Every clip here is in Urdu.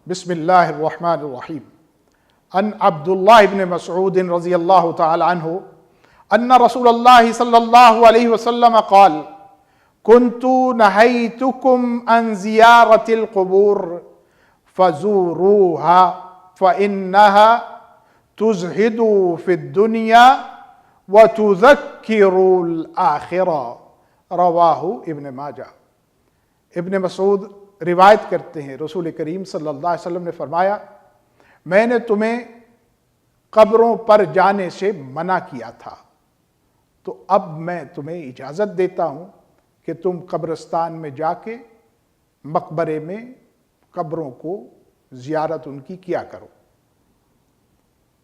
بسم اللہ الرحمن الرحیم ان عبد اللہ بن مسعود رضی اللہ تعالی عنہ ان رسول اللہ صلی اللہ علیہ وسلم قال كنت نهيتكم عن زيارة القبور فزوروها فإنها تزهد في الدنيا وتذكر الآخرة رواہ ابن ماجہ۔ ابن مسعود روایت کرتے ہیں رسول کریم صلی اللہ علیہ وسلم نے فرمایا، میں نے تمہیں قبروں پر جانے سے منع کیا تھا، تو اب میں تمہیں اجازت دیتا ہوں کہ تم قبرستان میں جا کے مقبرے میں قبروں کو زیارت ان کی کیا کرو،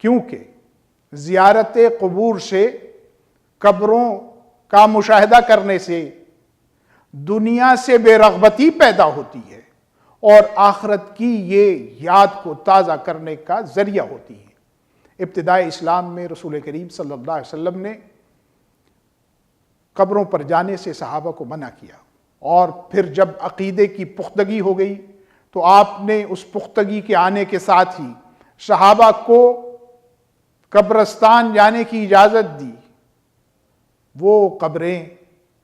کیونکہ زیارت قبور سے، قبروں کا مشاہدہ کرنے سے دنیا سے بے رغبتی پیدا ہوتی ہے اور آخرت کی یہ یاد کو تازہ کرنے کا ذریعہ ہوتی ہے۔ ابتدائی اسلام میں رسول کریم صلی اللہ علیہ وسلم نے قبروں پر جانے سے صحابہ کو منع کیا، اور پھر جب عقیدے کی پختگی ہو گئی تو آپ نے اس پختگی کے آنے کے ساتھ ہی صحابہ کو قبرستان جانے کی اجازت دی۔ وہ قبریں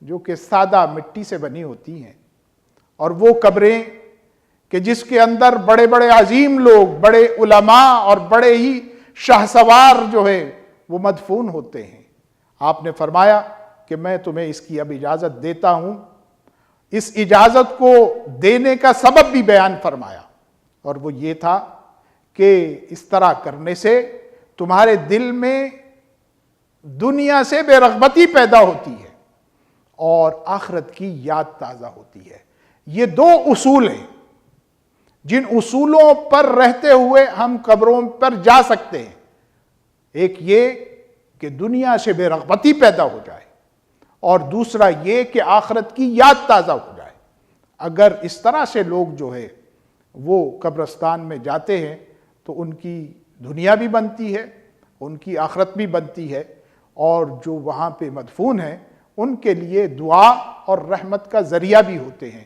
جو کہ سادہ مٹی سے بنی ہوتی ہیں، اور وہ قبریں کہ جس کے اندر بڑے بڑے عظیم لوگ، بڑے علماء اور بڑے ہی شاہسوار جو ہے وہ مدفون ہوتے ہیں، آپ نے فرمایا کہ میں تمہیں اس کی اب اجازت دیتا ہوں۔ اس اجازت کو دینے کا سبب بھی بیان فرمایا، اور وہ یہ تھا کہ اس طرح کرنے سے تمہارے دل میں دنیا سے بے رغبتی پیدا ہوتی ہے اور آخرت کی یاد تازہ ہوتی ہے۔ یہ دو اصول ہیں جن اصولوں پر رہتے ہوئے ہم قبروں پر جا سکتے ہیں۔ ایک یہ کہ دنیا سے بے رغبتی پیدا ہو جائے، اور دوسرا یہ کہ آخرت کی یاد تازہ ہو جائے۔ اگر اس طرح سے لوگ جو ہے وہ قبرستان میں جاتے ہیں تو ان کی دنیا بھی بنتی ہے، ان کی آخرت بھی بنتی ہے، اور جو وہاں پہ مدفون ہیں ان کے لیے دعا اور رحمت کا ذریعہ بھی ہوتے ہیں۔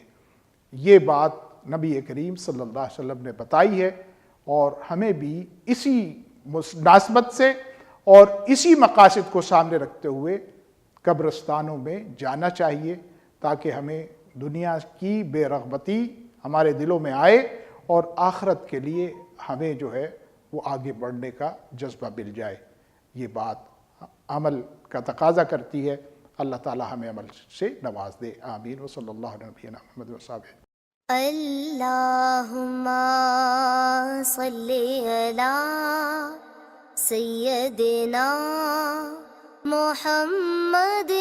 یہ بات نبی کریم صلی اللہ علیہ وسلم نے بتائی ہے، اور ہمیں بھی اسی مناسبت سے اور اسی مقاصد کو سامنے رکھتے ہوئے قبرستانوں میں جانا چاہیے، تاکہ ہمیں دنیا کی بے رغبتی ہمارے دلوں میں آئے اور آخرت کے لیے ہمیں جو ہے وہ آگے بڑھنے کا جذبہ مل جائے۔ یہ بات عمل کا تقاضا کرتی ہے۔ اللہ تعالی ہمیں عمل سے نواز دے، آمین۔ وصلی اللہ علیہ نبینا محمد وصحبہ۔ اللہم صلی علی سیدنا محمد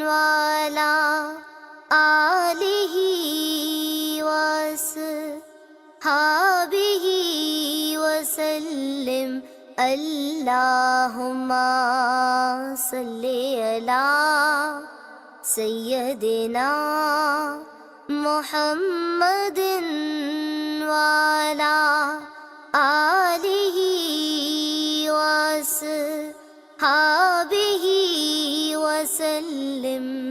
وعلی آلہ وصحبہ وسلم۔ اللہم صلی علی سیدنا محمد وعلی آلہ وصحبہ وسلم۔